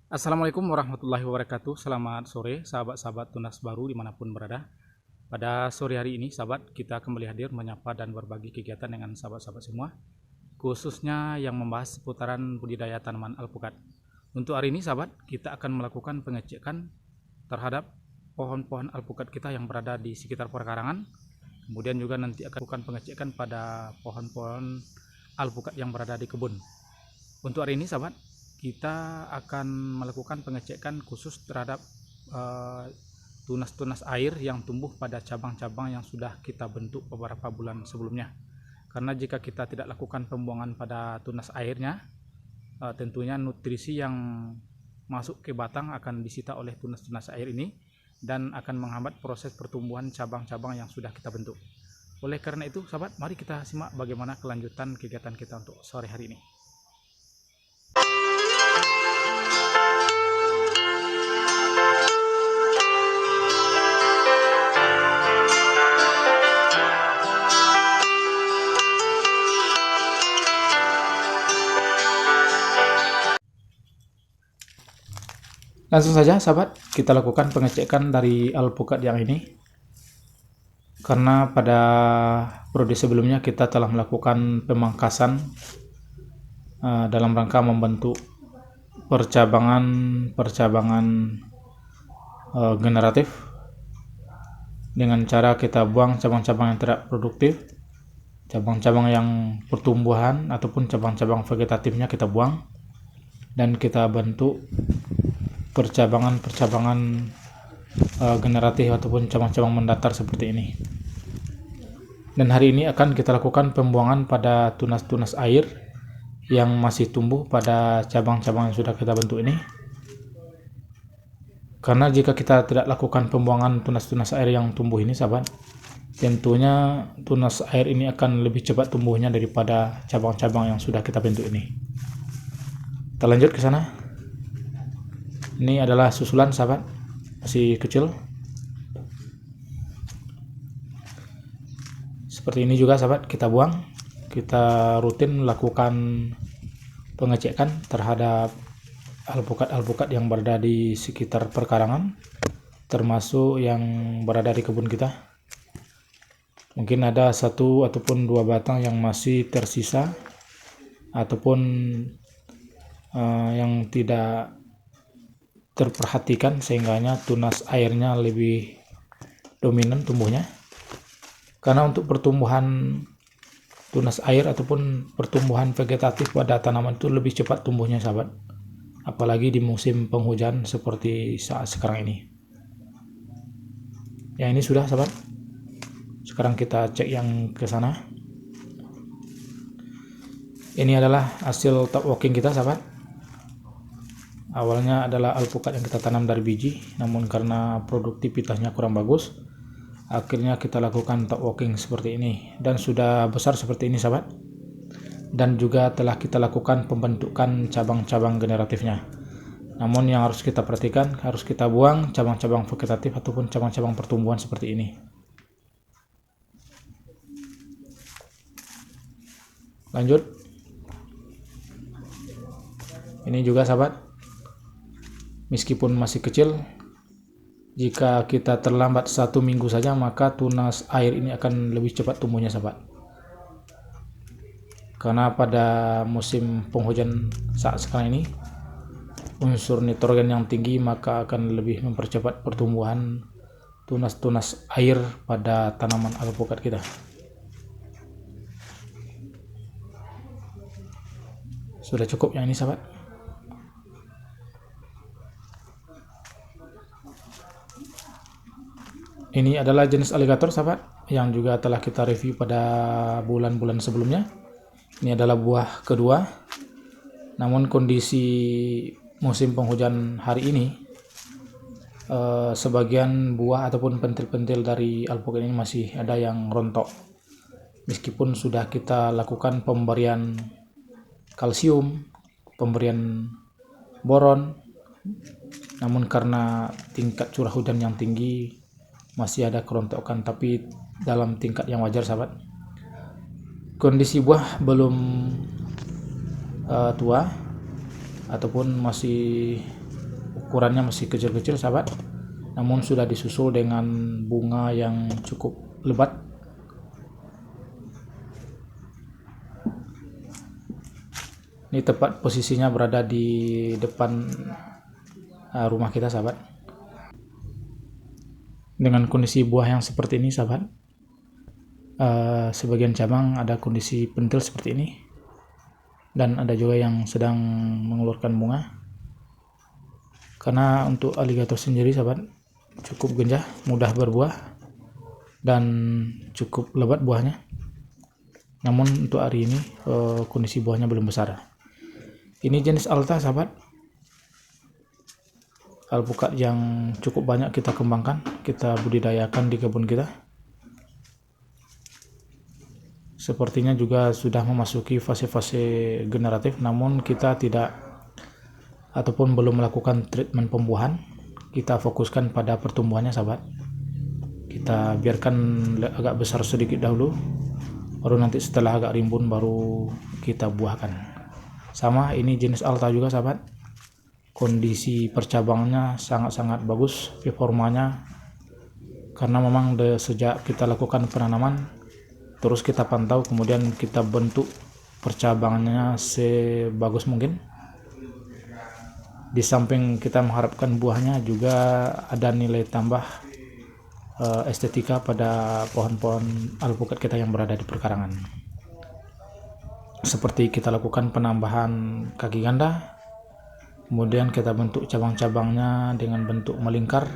Assalamualaikum warahmatullahi wabarakatuh. Selamat sore sahabat-sahabat Tunas Baru dimanapun berada. Pada sore hari ini sahabat, kita kembali hadir menyapa dan berbagi kegiatan dengan sahabat-sahabat semua, khususnya yang membahas seputaran budidaya tanaman alpukat. Untuk hari ini sahabat, kita akan melakukan pengecekan terhadap pohon-pohon alpukat kita yang berada di sekitar perkarangan. Kemudian juga nanti akan melakukan pengecekan pada pohon-pohon alpukat yang berada di kebun. Untuk hari ini sahabat, kita akan melakukan pengecekan khusus terhadap tunas-tunas air yang tumbuh pada cabang-cabang yang sudah kita bentuk beberapa bulan sebelumnya. Karena jika kita tidak lakukan pembuangan pada tunas airnya, tentunya nutrisi yang masuk ke batang akan disita oleh tunas-tunas air ini dan akan menghambat proses pertumbuhan cabang-cabang yang sudah kita bentuk. Oleh karena itu sahabat, mari kita simak bagaimana kelanjutan kegiatan kita untuk sore hari ini. Langsung saja sahabat, kita lakukan pengecekan dari alpukat yang ini. Karena pada periode sebelumnya kita telah melakukan pemangkasan dalam rangka membentuk percabangan generatif dengan cara kita buang cabang-cabang yang tidak produktif, cabang-cabang yang pertumbuhan ataupun cabang-cabang vegetatifnya kita buang, dan kita bentuk percabangan generatif ataupun cabang-cabang mendatar seperti ini. Dan hari ini akan kita lakukan pembuangan pada tunas-tunas air yang masih tumbuh pada cabang-cabang yang sudah kita bentuk ini. Karena jika kita tidak lakukan pembuangan tunas-tunas air yang tumbuh ini sahabat, tentunya tunas air ini akan lebih cepat tumbuhnya daripada cabang-cabang yang sudah kita bentuk ini. Kita lanjut ke sana. Ini adalah susulan sahabat, masih kecil. Seperti ini juga sahabat, kita buang. Kita rutin melakukan pengecekan terhadap alpukat-alpukat yang berada di sekitar perkarangan, termasuk yang berada di kebun kita. Mungkin ada satu ataupun dua batang yang masih tersisa ataupun yang tidak terperhatikan sehingganya tunas airnya lebih dominan tumbuhnya. Karena untuk pertumbuhan tunas air ataupun pertumbuhan vegetatif pada tanaman itu lebih cepat tumbuhnya sahabat, apalagi di musim penghujan seperti saat sekarang ini. Yang ini sudah sahabat. Sekarang kita cek yang ke sana. Ini adalah hasil top walking kita sahabat. Awalnya adalah alpukat yang kita tanam dari biji, namun karena produktivitasnya kurang bagus, akhirnya kita lakukan top walking seperti ini, dan sudah besar seperti ini sahabat. Dan juga telah kita lakukan pembentukan cabang-cabang generatifnya. Namun yang harus kita perhatikan, harus kita buang cabang-cabang vegetatif ataupun cabang-cabang pertumbuhan seperti ini. Lanjut. Ini juga sahabat, meskipun masih kecil, jika kita terlambat 1 minggu saja, maka tunas air ini akan lebih cepat tumbuhnya sahabat. Karena pada musim penghujan saat sekarang ini, unsur nitrogen yang tinggi maka akan lebih mempercepat pertumbuhan tunas-tunas air pada tanaman alpukat kita. Sudah cukup yang ini sahabat. Ini adalah jenis aligator sahabat, yang juga telah kita review pada bulan-bulan sebelumnya. Ini adalah buah kedua. Namun kondisi musim penghujan hari ini, sebagian buah ataupun pentil-pentil dari alpukat ini masih ada yang rontok. Meskipun sudah kita lakukan pemberian kalsium, pemberian boron, namun karena tingkat curah hujan yang tinggi masih ada kerontokan, tapi dalam tingkat yang wajar sahabat. Kondisi buah belum tua ataupun masih ukurannya masih kecil-kecil sahabat, namun sudah disusul dengan bunga yang cukup lebat. Ini tepat posisinya berada di depan rumah kita sahabat. Dengan kondisi buah yang seperti ini sahabat, sebagian cabang ada kondisi pentil seperti ini, dan ada juga yang sedang mengeluarkan bunga. Karena untuk aligator sendiri sahabat cukup genjah, mudah berbuah, dan cukup lebat buahnya. Namun untuk hari ini kondisi buahnya belum besar. Ini jenis Alta sahabat, alpukat yang cukup banyak kita kembangkan, kita budidayakan di kebun kita. Sepertinya juga sudah memasuki fase-fase generatif, namun kita tidak ataupun belum melakukan treatment pembuahan. Kita fokuskan pada pertumbuhannya sahabat. Kita biarkan agak besar sedikit dahulu, baru nanti setelah agak rimbun baru kita buahkan. Sama, ini jenis Alta juga sahabat, kondisi percabangannya sangat-sangat bagus, performanya, karena memang sejak kita lakukan penanaman terus kita pantau, kemudian kita bentuk percabangannya sebagus mungkin. Di samping kita mengharapkan buahnya, juga ada nilai tambah estetika pada pohon-pohon alpukat kita yang berada di perkarangan. Seperti kita lakukan penambahan kaki ganda, kemudian kita bentuk cabang-cabangnya dengan bentuk melingkar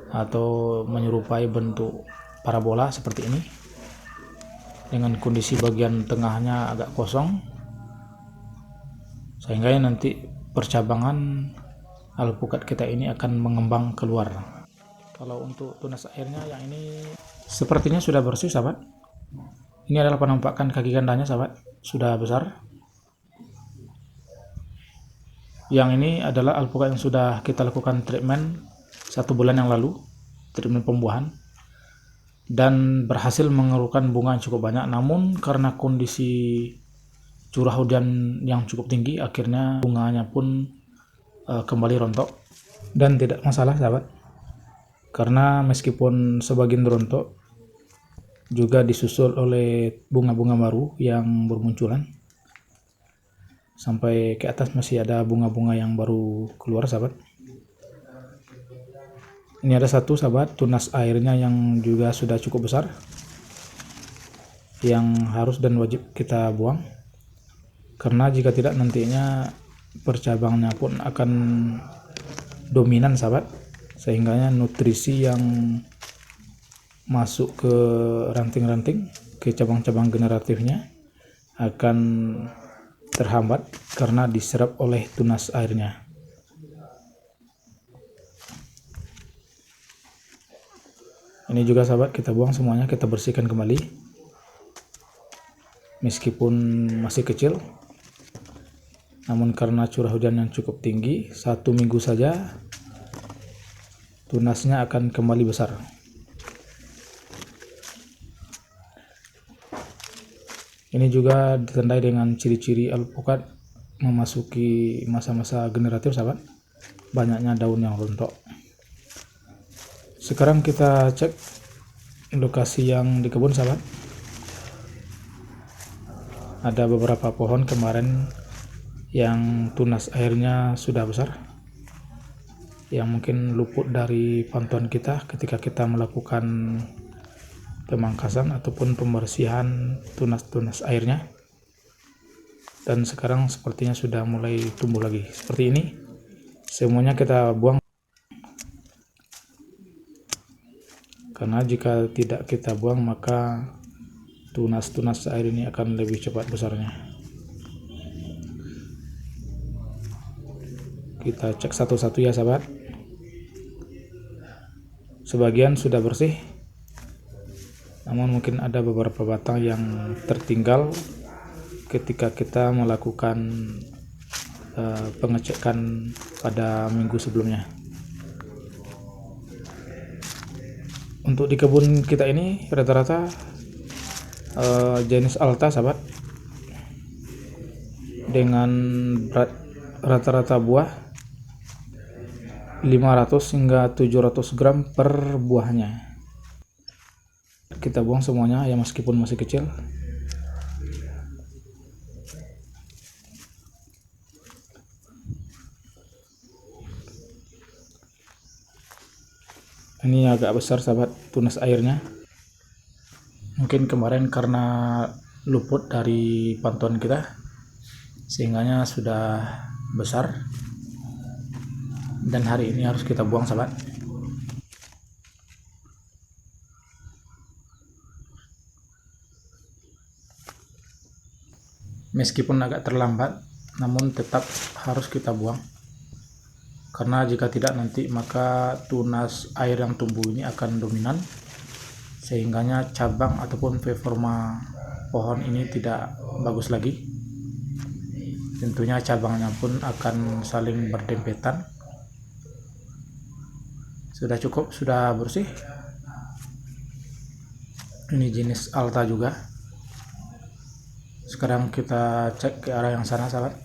atau menyerupai bentuk parabola seperti ini, dengan kondisi bagian tengahnya agak kosong, sehingga nanti percabangan alpukat kita ini akan mengembang keluar. Kalau untuk tunas airnya yang ini sepertinya sudah bersih sahabat. Ini adalah penampakan kaki gandanya sahabat, sudah besar. Yang ini adalah alpukat yang sudah kita lakukan treatment 1 bulan yang lalu, treatment pembuahan, dan berhasil mengeluarkan bunga yang cukup banyak. Namun karena kondisi curah hujan yang cukup tinggi, akhirnya bunganya pun kembali rontok. Dan tidak masalah sahabat, karena meskipun sebagian rontok, juga disusul oleh bunga-bunga baru yang bermunculan. Sampai ke atas masih ada bunga-bunga yang baru keluar sahabat. Ini ada satu sahabat, tunas airnya yang juga sudah cukup besar, yang harus dan wajib kita buang, karena jika tidak nantinya percabangnya pun akan dominan sahabat, sehingga nutrisi yang masuk ke ranting-ranting, ke cabang-cabang generatifnya akan terhambat karena diserap oleh tunas airnya. Ini juga sahabat kita buang semuanya, kita bersihkan kembali. Meskipun masih kecil, namun karena curah hujan yang cukup tinggi, 1 minggu saja tunasnya akan kembali besar. Ini juga ditandai dengan ciri-ciri alpukat memasuki masa-masa generatif sahabat, banyaknya daun yang rontok. Sekarang kita cek lokasi yang di kebun sahabat. Ada beberapa pohon kemarin yang tunas airnya sudah besar, yang mungkin luput dari pantauan kita ketika kita melakukan pemangkasan ataupun pembersihan tunas-tunas airnya, dan sekarang sepertinya sudah mulai tumbuh lagi seperti ini. Semuanya kita buang, karena jika tidak kita buang maka tunas-tunas air ini akan lebih cepat besarnya. Kita cek satu-satu ya sahabat. Sebagian sudah bersih, namun mungkin ada beberapa batang yang tertinggal ketika kita melakukan pengecekan pada minggu sebelumnya. Untuk di kebun kita ini rata-rata jenis Alta sahabat, dengan rata-rata buah 500 hingga 700 gram per buahnya. Kita buang semuanya ya meskipun masih kecil. Ini agak besar sahabat tunas airnya. Mungkin kemarin karena luput dari pantauan kita sehingganya sudah besar, dan hari ini harus kita buang sahabat. Meskipun agak terlambat, namun tetap harus kita buang, karena jika tidak nanti maka tunas air yang tumbuh ini akan dominan, sehingganya cabang ataupun performa pohon ini tidak bagus lagi. Tentunya cabangnya pun akan saling berdempetan. Sudah cukup, sudah bersih. Ini jenis Alta juga. Sekarang kita cek ke arah yang sana sahabat.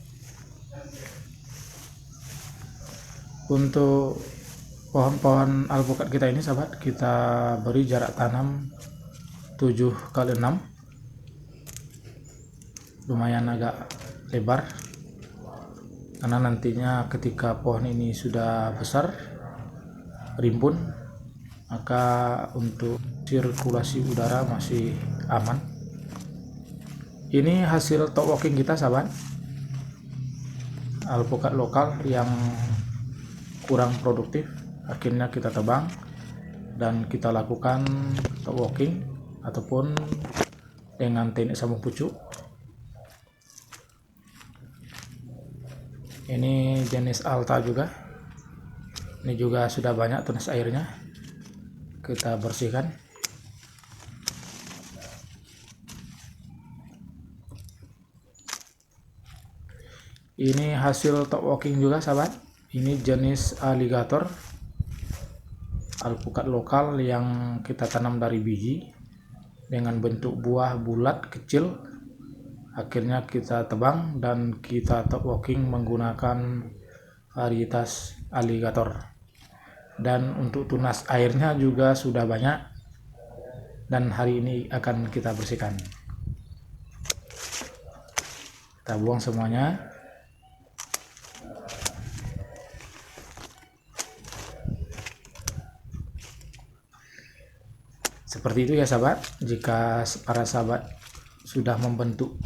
Untuk pohon-pohon alpukat kita ini sahabat, kita beri jarak tanam 7x6, lumayan agak lebar, karena nantinya ketika pohon ini sudah besar rimbun, maka untuk sirkulasi udara masih aman. Ini hasil top walking kita sahabat, alpukat lokal yang kurang produktif akhirnya kita tebang dan kita lakukan top walking ataupun dengan teknik sambung pucuk. Ini jenis Alta juga. Ini juga sudah banyak tunas airnya. Kita bersihkan. Ini hasil top walking juga sahabat. Ini jenis aligator, alpukat lokal yang kita tanam dari biji dengan bentuk buah bulat kecil. Akhirnya kita tebang dan kita top walking menggunakan varietas aligator. Dan untuk tunas airnya juga sudah banyak, dan hari ini akan kita bersihkan. Kita buang semuanya. Seperti itu ya sahabat. Jika para sahabat sudah membentuk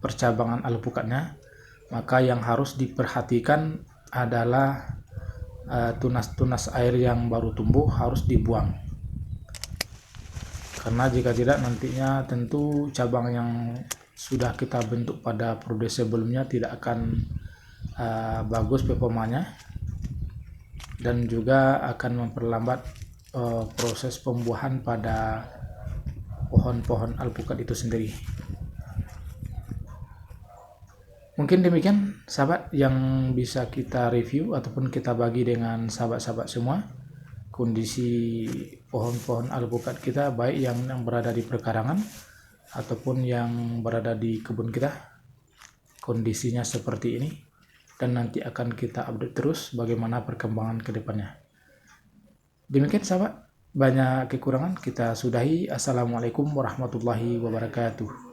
percabangan alpukatnya, maka yang harus diperhatikan adalah tunas-tunas air yang baru tumbuh harus dibuang, karena jika tidak nantinya tentu cabang yang sudah kita bentuk pada periode sebelumnya tidak akan bagus performanya, dan juga akan memperlambat proses pembuahan pada pohon-pohon alpukat itu sendiri. Mungkin demikian sahabat yang bisa kita review ataupun kita bagi dengan sahabat-sahabat semua, kondisi pohon-pohon alpukat kita, baik yang berada di perkarangan ataupun yang berada di kebun kita. Kondisinya seperti ini, dan nanti akan kita update terus bagaimana perkembangan ke depannya. Demikian sahabat, banyak kekurangan kita sudahi. Assalamualaikum warahmatullahi wabarakatuh.